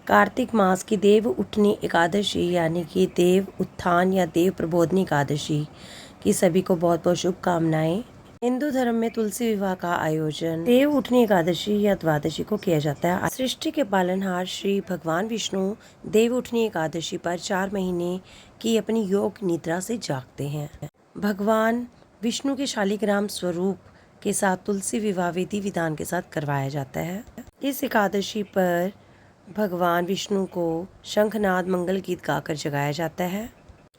कार्तिक मास की देव उठनी एकादशी यानी कि देव उत्थान या देव प्रबोधनी एकादशी की सभी को बहुत बहुत शुभकामनाएं। हिंदू धर्म में तुलसी विवाह का आयोजन देव उठनी एकादशी या द्वादशी को किया जाता है। सृष्टि के पालनहार श्री भगवान विष्णु देव उठनी एकादशी पर 4 महीने की अपनी योग निद्रा से जागते हैं। भगवान विष्णु के शालिग्राम स्वरूप के साथ तुलसी विवाह विधि विधान के साथ करवाया जाता है। इस एकादशी पर भगवान विष्णु को शंखनाद मंगल गीत गाकर जगाया जाता है।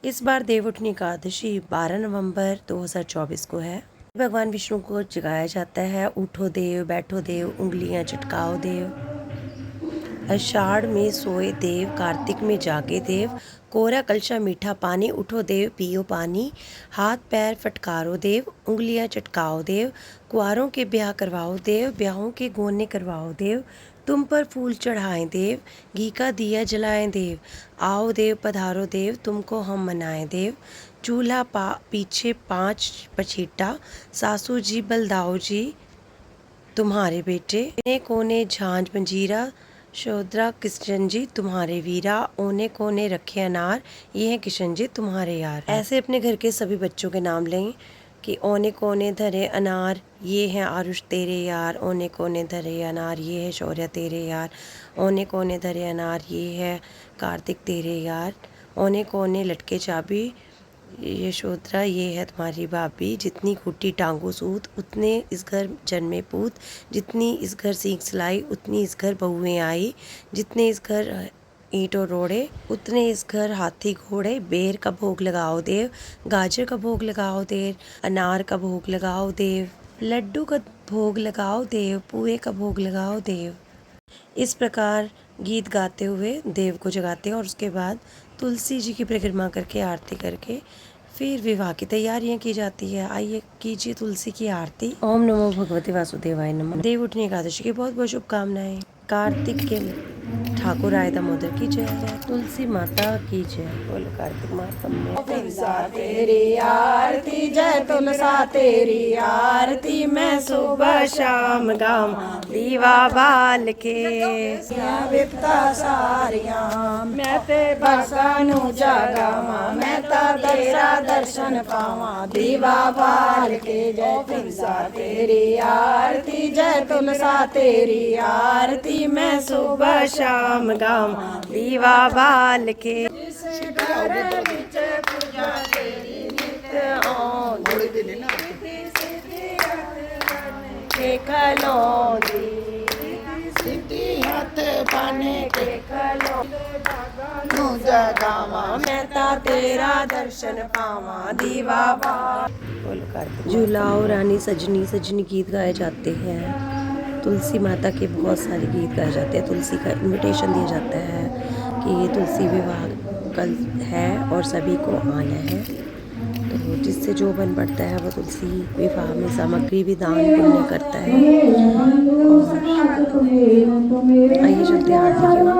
इस बार देवउठनी एकादशी 12 नवंबर 2024 को है। भगवान विष्णु को जगाया जाता है। उठो देव, बैठो देव, उंगलियां चटकाओ देव, आषाढ़ में सोए देव, कार्तिक में जागे देव, कोरा कलशा मीठा पानी, उठो देव पियो पानी, हाथ पैर फटकारो देव, उंगलियां चटकाओ देव, कुंवारों के ब्याह करवाओ देव, ब्याहों के गोने करवाओ देव, तुम पर फूल चढ़ाएं देव, घी का दिया जलाएं देव, आओ देव पधारो देव, तुमको हम मनाएं देव, चूल्हा पीछे 5 पछीटा, सासू जी बलदाऊ जी तुम्हारे बेटे, कोने झांझ मंजीरा, शोद्रा किशन जी तुम्हारे वीरा, ओने कोने रखे अनार, ये हैं किशन जी तुम्हारे यार। ऐसे अपने घर के सभी बच्चों के नाम लें कि ओने कोने धरे अनार, ये हैं आरुष तेरे यार, ओने कोने धरे अनार, ये है शौर्य तेरे यार, ओने कोने धरे अनार, ये है कार्तिक तेरे यार, ओने कोने लटके चाबी, यशोधरा ये है तुम्हारी भाभी, जितनी खुटी टांगो सूत, उतने इस घर जन्मे पूत, जितनी इस घर सीख सिलाई, उतनी इस घर बहुएं आई, जितने इस घर ईंटों रोड़े, उतने इस घर हाथी घोड़े, बेर का भोग लगाओ देव, गाजर का भोग लगाओ देव, अनार का भोग लगाओ देव, लड्डू का भोग लगाओ देव, पुए का भोग लगाओ देव। इस प्रकार गीत गाते हुए देव को जगाते हैं और उसके बाद तुलसी जी की परिक्रमा करके आरती करके फिर विवाह की तैयारियां की जाती है। आइए कीजिए तुलसी की आरती। ओम नमो भगवते वासुदेवाय नमः। देव उठनी एकादशी की बहुत बहुत शुभकामनाएं। कार्तिक के ठाकुर आए दामोदर की जय, तुलसी माता की जय। बोलो कार्तिक माता में तुलसा तेरी आरती, जय तुलसा तेरी आरती, मैं सुबह शाम गावां दीवा बाल के विपता सारियां, मैं ते भगवान नू जगावां, मैं ता तेरा दर्शन पावां, दीवा बाल के। जय तुलसा तेरी आरती, जय तुलसा तेरी आरती, मैं सुबह शाम गावां दीवा बाल के। घर विच पूजा तेरी नित आउंदी, के खलोंदी, सिद्धि हथ बने के खलोंदी, जगावां मैं ता तेरा दर्शन पावां, दीवा बाल। झूलाओ रानी सजनी सजनी गीत गाए जाते हैं। तुलसी माता के बहुत सारे गीत गाए जाते हैं। तुलसी का इनविटेशन दिया जाता है कि ये तुलसी विवाह कल है और सभी को आना है। तो जिससे जो बन पड़ता है वो तुलसी विवाह में सामग्री भी दान पुण्य करता है। आइए चलते हैं आरती की ओर।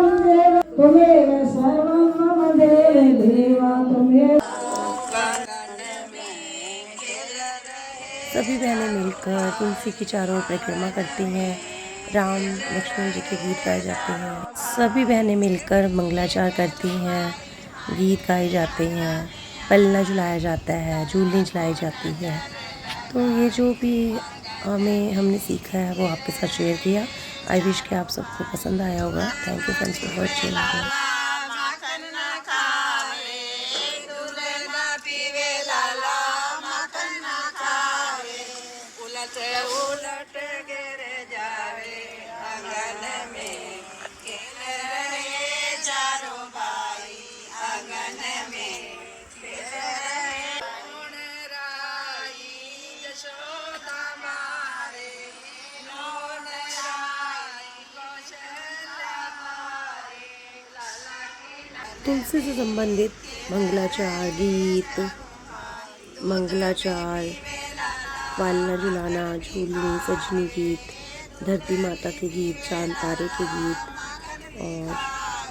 सभी बहनें मिलकर तुलसी की चारों ओर परिक्रमा करती हैं। राम लक्ष्मण जी के गीत गाए जाते हैं। सभी बहनें मिलकर मंगलाचार करती हैं, गीत गाए जाते हैं, पलना झुलाया जाता है, झूलनी झुलाई जाती है। तो ये जो भी हमने सीखा है वो आपके साथ शेयर किया। आई विश कि आप सबको पसंद आया होगा। Thank you friends for watching. उलट गिर जावे आंगन में, खेल रहे चारों भाई आंगन में, खेल रहे कौन राई यशोदा मारे, कौन राई कौशल्या मारे, लाला की। तुलसी से संबंधित मंगलाचार गीत, मंगलाचार, पालना झुलाना, झूलनी सजनी गीत, धरती माता के गीत, चांद तारे के गीत और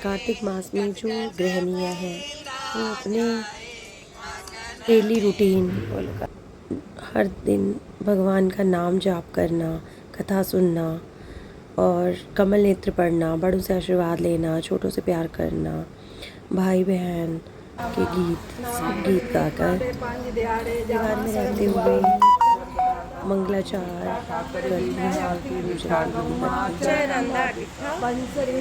कार्तिक मास में जो गृहिणियाँ हैं वो अपने डेली रूटीन हर दिन भगवान का नाम जाप करना, कथा सुनना और कमल नेत्र पढ़ना, बड़ों से आशीर्वाद लेना, छोटों से प्यार करना, भाई बहन के गीत, सब गीत गाकर परिवार में रहते हुए मंगलाचार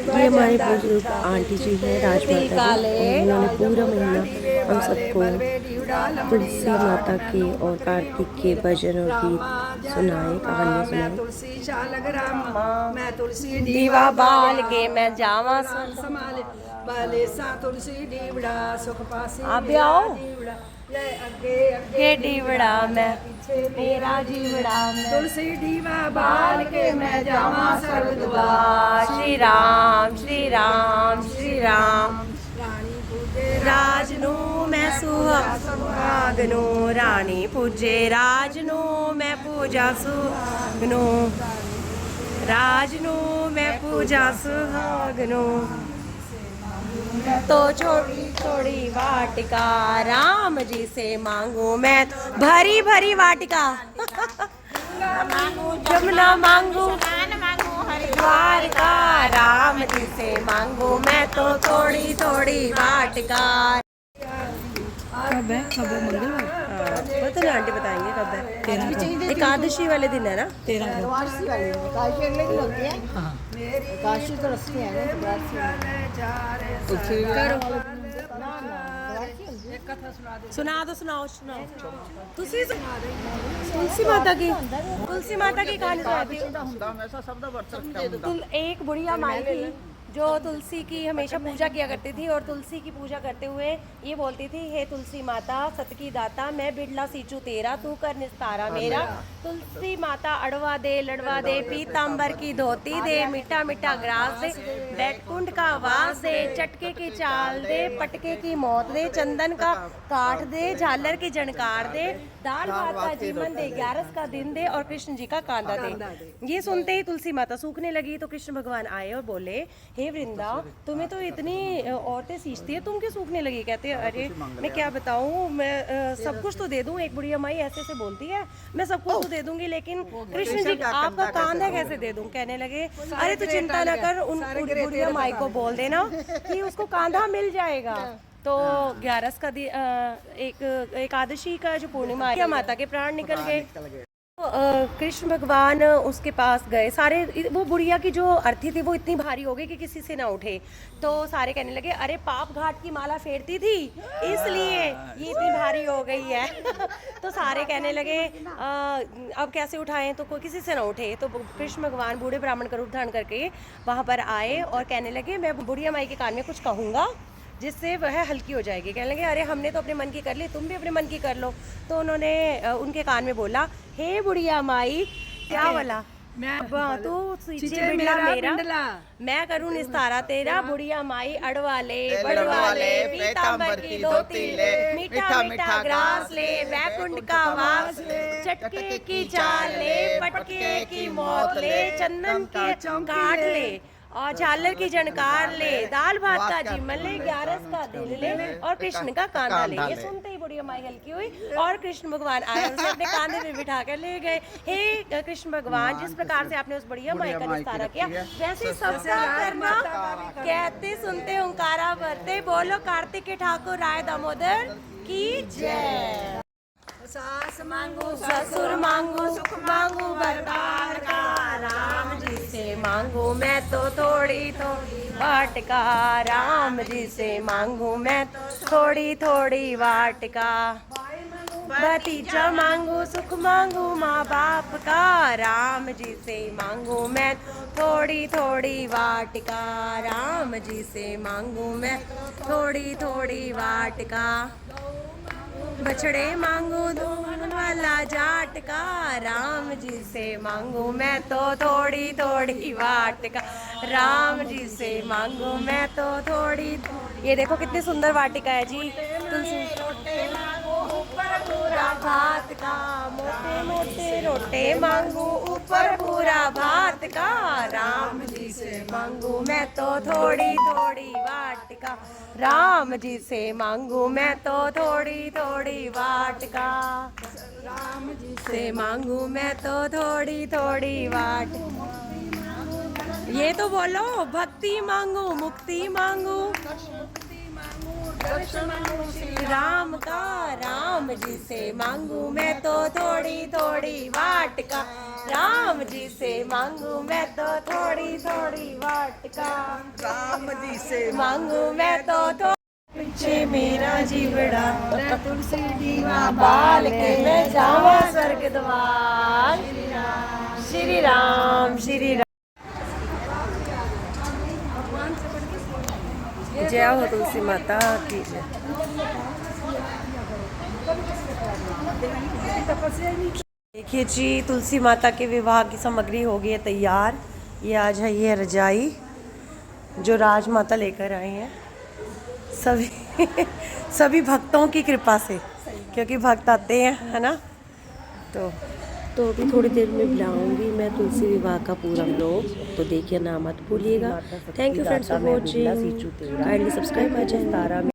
ये हमारे बुजुर्ग आंटी जी हैं राजमाता जी। उन्होंने पूरा महीना हम सबको तुलसी माता के और कार्तिक के भजन और गीत सुनाए, कहानियाँ सुनाई। तुलसी शालग राम मैं तुलसी दीवा बाल के मैं जावा संभाले बाले सा तुलसी दीवड़ा सुख पासी आप भी आओ। दीवड़ा ले अगे अगे ये दीवड़ा मैं मेरा जीवड़ा मैं तुलसी दीवा बाल के मैं जावा सर्वदा श्री राम श्री राम श्री राम रानी पूजे राजनू मैं सुहागनो रानी पूजे राजनू मैं पूजा सुहागनो राजनू मैं पूजा सुहागनो तो छोटी थोड़ी वाटिका राम जी से मांगू मैं भरी भरी वाटिका जमुना मांगू हरिद्वार का राम जी से मांगू मैं तो थोड़ी थोड़ी वाटिका। कब है मंगलवार पता नहीं आंटी बताएंगे कब है। एकादशी वाले दिन है ना? 13 द्वादशी वाली काशी अगले दिन होती है। हाँ काशी तो रस्ते हैं ना सुना दो सुनाओ सुनाओ तुलसी माता की कहानी सुनाती हूँ। एक बुढ़िया माई थी जो तुलसी की हमेशा पूजा किया करती थी और तुलसी की पूजा करते हुए ये बोलती थी, हे तुलसी माता सत की दाता मैं बिड़ला सींचू तेरा तू कर निस्तारा मेरा। तुलसी माता अड़वा दे लड़वा दे पीतांबर की धोती दे मीठा मीठा ग्रास दे बैकुंठ का वास दे चटके की चाल दे पटके की मौत दे चंदन का काट दे झालर की जनकार दे दाल भात का जीवन दे 11 का दिन दे और कृष्ण जी का कांदा दे। ये सुनते ही तुलसी माता सूखने लगी तो कृष्ण भगवान आए और बोले, हे वृंदा तुम्हें तो इतनी औरतें सींचती है, तुम क्यों सूखने लगी? कहते अरे मैं क्या बताऊं, मैं सब कुछ तो दे दूं। एक बुढ़िया माई ऐसे से बोलती है, मैं सब कुछ तो दे दूंगी लेकिन कृष्ण जी आपका कांधा कैसे दे दूं? कहने लगे अरे तू चिंता ना कर, उन बुढ़िया माई को बोल देना कि उसको कांधा मिल जाएगा। तो 11 का एक एकादशी का जो पूर्णिमा है माता के प्राण निकल गए। कृष्ण भगवान उसके पास गए, सारे वो बुढ़िया की जो अर्थी थी वो इतनी भारी हो गई कि किसी से ना उठे। तो सारे कहने लगे अरे पाप घाट की माला फेरती थी इसलिए ये इतनी भारी हो गई है। तो सारे कहने लगे अब कैसे उठाएं, तो कोई किसी से ना उठे। तो कृष्ण भगवान बूढ़े ब्राह्मण का रूप धारण करके वहाँ पर आए और कहने लगे मैं बुढ़िया माई के कान में कुछ कहूँगा जिससे वह हल्की हो जाएगी। कहने लगे अरे हमने तो अपने मन की कर ली, तुम भी अपने मन की कर लो। तो उन्होंने उनके कान में बोला, हे बुढ़िया माई क्या बोला, तू सींचे बिड़ला मेरा मैं करूँ निस्तारा तेरा। बुढ़िया माई अड़वा ले बड़वा ले पीतांबर की धोती ले मीठा मीठा ग्रास ले बैकुंठ का वास चटके की चाल ले पटके की मौत ले चंदन के काट ले और झालर की जनकार ले दाल भात का जीवन ले 11 का दिन ले और कृष्ण का कांधा ले। ये सुनते ही बुढ़िया माई हल्की हुई और कृष्ण भगवान आए उसे अपने कांधे पे बिठा कर ले गए। हे कृष्ण भगवान, जिस प्रकार से आपने उस बुढ़िया माई का निस्तारा किया वैसे सबका करना। कहते सुनते ओंकारा भरते बोलो कार्तिक के ठाकुर राय दामोदर की जय। सास मांगो ससुर मांगो सुख मांगो वरदान का राम जी से मांगो मैं तो थोड़ी थोड़ी वाटिका। राम जी से मांगो मैं तो थोड़ी थोड़ी वाटिका। भतीजा मांगो सुख मांगो माँ बाप का। राम जी से मांगो मैं थोड़ी थोड़ी वाटिका। राम जी से मांगो मैं थोड़ी थोड़ी वाटिका। बछड़े मांगो दूध वाला जाट का। राम जी से मांगो मैं तो थोड़ी थोड़ी वाटिका। राम जी से मांगो मैं तो थोड़ी। ये देखो कितनी सुंदर वाटिका है जी। तुलसी पूरा भात का मोटे मोटे रोटे मांगो ऊपर पूरा भात का। राम जी से मांगो मैं तो थोड़ी थोड़ी वाटिका। राम जी से मांगो मैं तो थोड़ी थोड़ी वाटिका। राम जी से मांगू मैं तो थोड़ी थोड़ी वाटिका। ये तो बोलो, भक्ति मांगू मुक्ति मांगू श्री राम का, राम जी से मांगू मैं तो थोड़ी थोड़ी वाटका, राम जी से मांगू मैं तो थोड़ी थोड़ी वाटका, राम जी से मांगू मैं तो पीछे मेरा जीवड़ा, तुलसी दीवा बाल के मैं जावा स्वर्ग द्वार, श्री राम श्री राम। जय हो तुलसी माता की जय। देखिए जी, तुलसी माता के विवाह की सामग्री हो गई है तैयार। ये आज है ये रजाई जो राजमाता लेकर आए हैं, सभी सभी भक्तों की कृपा से, क्योंकि भक्त आते हैं, है ना। तो अभी थोड़ी देर में बुलाऊंगी मैं तुलसी विवाह का पूरा व्लॉग, तो देखिए ना मत भूलिएगा। Thank you friends for watching, kindly subscribe my channel.